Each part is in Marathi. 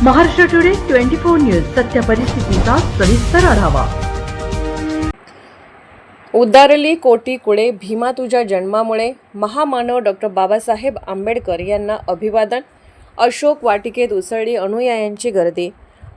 महाराष्ट्र टुडे 24 न्यूज सत्य परिस्थितीचा सविस्तर आढावा। उद्धारली कोटी कुळे भीमा तुझ्या जन्मामुळे महामानव डॉक्टर बाबासाहेब आंबेडकर यांना अभिवादन। अशोक वाटिकेत उसळली अनुयायांची गर्दी।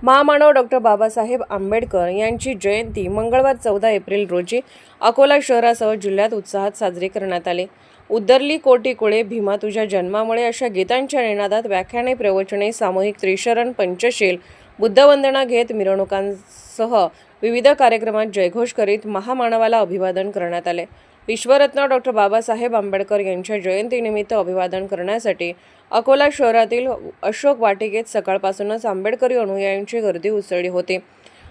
महामानव डॉक्टर बाबासाहेब आंबेडकर यांची जयंती मंगळवार 14 एप्रिल रोजी अकोला शहरासह जिल्ह्यात उत्साहात साजरी करण्यात आली। उद्धारली कोटी कुळे भीमा तुझ्या जन्मामुळे अशा गीतांच्या निनादात व्याख्याने, प्रवचने, सामूहिक त्रिशरण, पंचशील, बुद्धवंदना घेत मिरवणुकांसह विविध कार्यक्रमात जयघोष करीत महामानवाला अभिवादन करण्यात आले। विश्वरत्न डॉक्टर बाबासाहेब आंबेडकर यांच्या जयंतीनिमित्त अभिवादन करण्यासाठी अकोला शहरातील अशोक वाटिकेत सकाळपासूनच आंबेडकरी अनुयायांची गर्दी उसळली होती।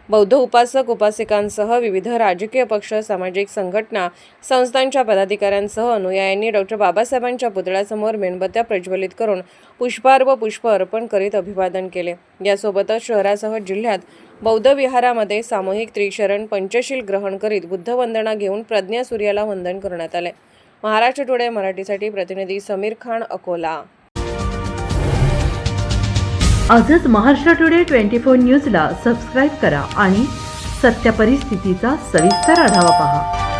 बौद्ध उपासक उपासिकांसह विविध राजकीय पक्ष, सामाजिक संघटना, संस्थांच्या पदाधिकाऱ्यांसह अनुयायांनी डॉक्टर बाबासाहेबांच्या पुतळ्यासमोर मेणबत्त्या प्रज्वलित करून पुष्पहार व पुष्प अर्पण करीत अभिवादन केले। यासोबतच शहरासह जिल्ह्यात बौद्ध विहारामध्ये सामूहिक त्रिशरण, पंचशील ग्रहण करीत बुद्धवंदना घेऊन प्रज्ञा सूर्याला वंदन करण्यात आले। महाराष्ट्र टुडे मराठीसाठी प्रतिनिधी समीर खान, अकोला। आजच महाराष्ट्र टुडे 24 न्यूजला सबस्क्राईब करा आणि सत्य परिस्थितीचा सविस्तर आढावा पहा।